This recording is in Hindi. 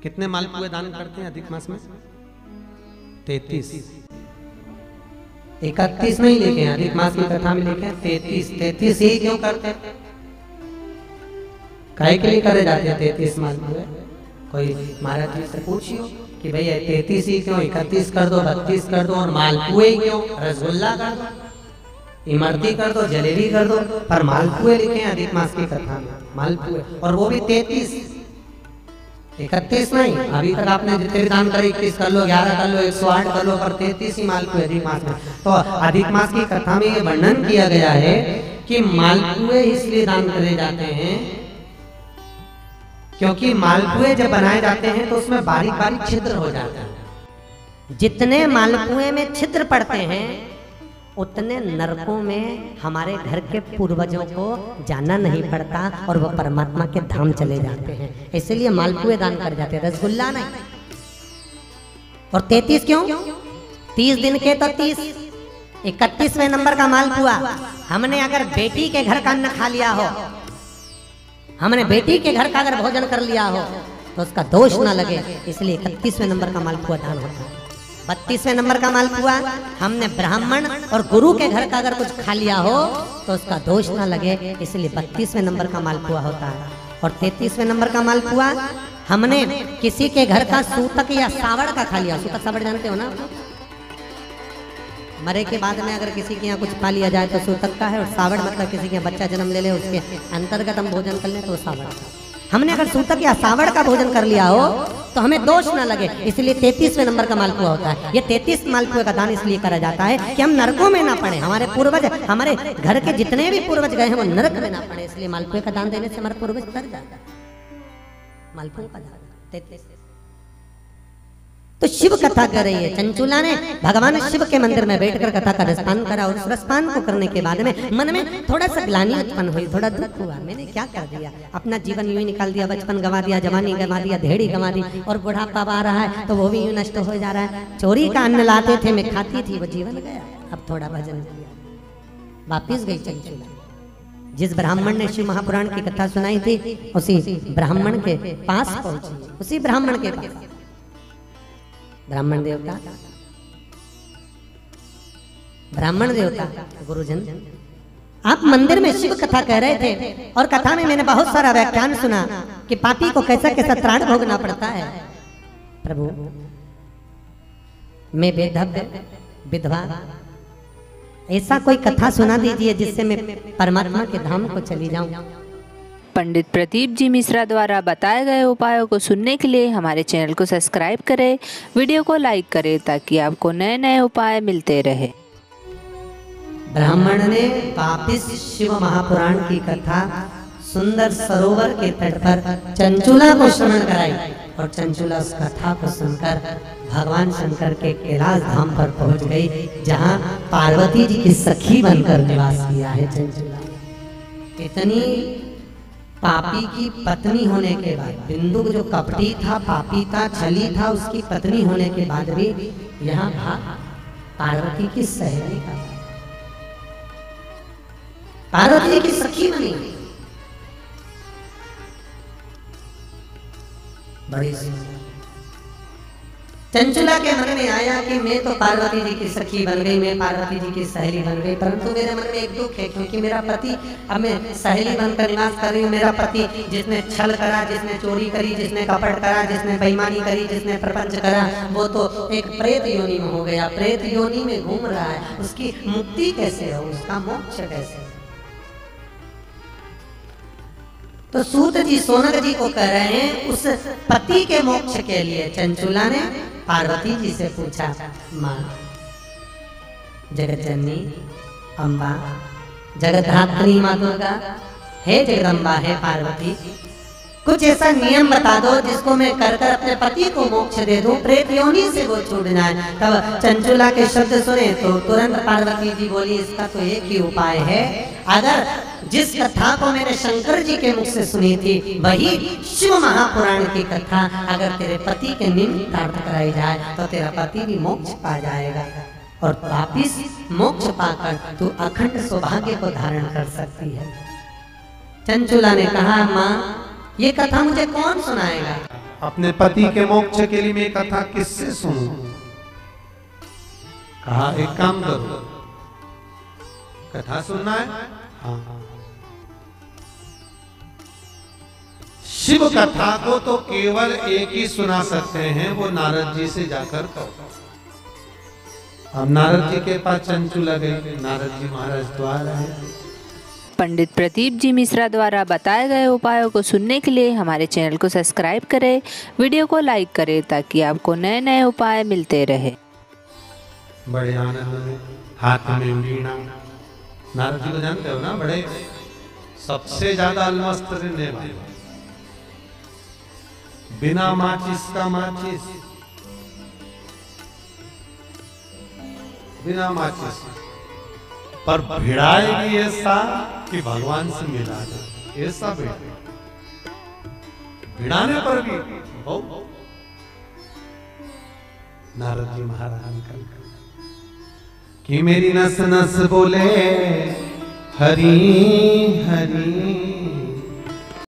कितने मालपुए दान करते हैं अधिक मास में? 33। 31 नहीं लिखे हैं, अधिक मास की कथा में लिखे हैं 33। 33 ही क्यों करते हैं? काहे के लिए करे जाते हैं 33 मालपुए? कोई महाराज जी से पूछियो कि भैया 33 ही क्यों, 31 कर दो, 32 कर दो, और मालपुए क्यों? रसगुल्ला कर दो, इमरती कर दो, जलेबी कर दो, पर मालपुए लिखे हैं अधिक मास की कथा में, मालपुए, और वो भी 33। 31 नहीं। अभी तक आपने जितने भी दान करे 21 कर लो, 11 कर लो, 108 कर लो, पर 33 ही मालपुए अधिक मास में। तो अधिक मास की कथा में ये वर्णन किया गया है कि मालपुए इसलिए दान करे जाते हैं क्योंकि मालपुए जब बनाए जाते हैं तो उसमें बारीक बारीक छिद्र हो जाते हैं। जितने मालपुए में छिद्र पड़ते हैं उतने नरकों में हमारे घर के पूर्वजों को जाना नहीं पड़ता और वो परमात्मा के धाम चले जाते हैं। इसलिए मालपुए दान कर जाते हैं, रसगुल्ला नहीं। और 33 क्यों? 30 दिन के तो 30, 31वें नंबर का मालपुआ। हमने अगर बेटी के घर का अन्न खा लिया हो, हमने बेटी के घर का अगर भोजन कर लिया हो तो उसका दोष ना लगे, इसलिए 31वें नंबर का मालपुआ दान होता है। 32वें नंबर का मालपुआ हमने ब्राह्मण और गुरु के घर का अगर कुछ खा लिया हो तो उसका दोष ना लगे, इसलिए 32वें नंबर का मालपुआ होता है। और 33वें नंबर का मालपुआ हमने किसी के घर का सूतक या सावड़ का खा लिया। सूतक सावड़ जानते हो ना? मरे के बाद में अगर किसी के यहाँ कुछ खा लिया जाए तो सूतक का है, और सावड़ मतलब किसी के बच्चा जन्म ले ले उसके अंतर्गत हम भोजन कर ले तो सावड़। हमने अगर सूतक या सावड़ का भोजन कर लिया हो तो हमें दोष ना लगे, इसलिए 33वें नंबर का मालपुआ होता है। ये 33 मालपुए का दान इसलिए करा जाता है कि हम नरकों में ना पड़े, हमारे पूर्वज, हमारे घर के जितने भी पूर्वज गए हैं वो नरक में ना पड़े, इसलिए मालपुए का दान देने से हमारे पूर्वज तर जाता है। मालपुए का दान 33। तो शिव कथा कर रही है चंचुला ने, भगवान शिव के मंदिर में बैठकर कथा का रसपान करा, और उस रसपान को करने के बाद में मन में थोड़ा सा ग्लानि उत्पन्न हुई, थोड़ा दुख हुआ, मैंने क्या कर दिया, अपना जीवन यूं ही निकाल दिया, बचपन गंवा दिया, जवानी गंवा दिया, धेड़ी गंवा दी, और बुढ़ापा आ रहा है तो वो भी यूं नष्ट हो जा रहा है। चोरी का अन्न लाते थे, मैं खाती थी, वो जीवन गया, अब थोड़ा भजन किया, वापिस गई चंचुला। जिस ब्राह्मण ने शिव महापुराण की कथा सुनाई थी उसी ब्राह्मण के पास पहुंची, उसी ब्राह्मण के पास। ब्राह्मण देवता, ब्राह्मण देवता, गुरुजन, आप मंदिर में शिव कथा कह रहे थे और कथा में मैंने बहुत सारा व्याख्यान सुना कि पापी को कैसा कैसा त्राण भोगना पड़ता है। प्रभु, मैं बेधव्य विधवा, ऐसा कोई कथा सुना दीजिए जिससे मैं परमात्मा के धाम को चली जाऊं। पंडित प्रदीप जी मिश्रा द्वारा बताए गए उपायों को सुनने के लिए हमारे चैनल को सब्सक्राइब करें, वीडियो को लाइक करें ताकि आपको नए नए उपाय मिलते रहे। ब्राह्मण ने वापिस शिव महापुराण की कथा सुंदर सरोवर के तट पर चंचुला को श्रवण कराई, और चंचुला उस कथा को सुनकर भगवान शंकर के कैलाश धाम पर पहुंच गई, जहां पार्वती जी की सखी बनकर निवास किया है चंचुला। इतनी पापी की पत्नी होने के बाद, बिंदु जो कपटी था, पापी था, छली था, उसकी पत्नी होने के बाद भी यहाँ पार्वती की सहेली का, पार्वती की सखी बनी, बड़ी सुंदर। चंचुला के मन में आया कि मैं तो पार्वती जी की सखी बन गई, मैं पार्वती जी की सहेली बन गई, परंतु मेरे मन में एक दुख है, क्योंकि मेरा पति, अब मैं सहेली बनकर निवास कर रही हूँ, मेरा पति जिसने छल करा, जिसने चोरी करी, जिसने कपट करा, जिसने बेईमानी करी, जिसने प्रपंच करा, वो तो एक प्रेत योनि में हो गया, प्रेत योनि में घूम रहा है, उसकी मुक्ति कैसे हो, उसका मोक्ष कैसे हो? तो सूत जी सोनक जी को कह रहे हैं उस पति के मोक्ष के लिए चंचुला ने पार्वती जी से पूछा, माँ जगतजननी अम्बा, जगतधात्री माँ दुर्गा, हे जगदम्बा, हे पार्वती, कुछ ऐसा नियम बता दो जिसको मैं कर कर अपने पति को मोक्ष दे दूं, प्रेत योनि से वो छूट जाए। तब चंचुला के शब्द सुने तो तुरंत पार्वती जी बोली, इसका तो एक ही उपाय है, अगर जिस कथा को मैंने शंकर जी के मुख से सुनी थी वही शिव महापुराण की कथा अगर तेरे पति के निमित्तार्थ कराई जाए तो तेरा पति भी मोक्ष पा जाएगा, और वापिस मोक्ष पाकर तू अखंड सौभाग्य को धारण कर सकती है। चंचुला ने कहा, माँ ये कथा मुझे कौन सुनाएगा? अपने पति के मोक्ष के लिए मैं कथा किससे सुनूं? कहा एक काम करो, कथा सुनना है, हाँ, शिव कथा को तो केवल एक ही सुना सकते हैं, वो नारद जी से जाकर कहो। अब नारद जी के पास चंचू लगे, नारद जी महाराज द्वार आए। पंडित प्रदीप जी मिश्रा द्वारा बताए गए उपायों को सुनने के लिए हमारे चैनल को सब्सक्राइब करें, वीडियो को लाइक करें ताकि आपको नए नए उपाय मिलते रहे। बड़े आनंद में हाथ में वीणा, नारद जी को जानते हो ना, बड़े सबसे ज्यादा अलमस्त रहने वाले, बिना माचिस का माचिस, बिना माचिस, पर भिड़ाए भी ऐसा कि भगवान से मिला जाए, ऐसा भिड़ाने पर भी नारद जी महाराज कि मेरी नस नस बोले हरी हरी,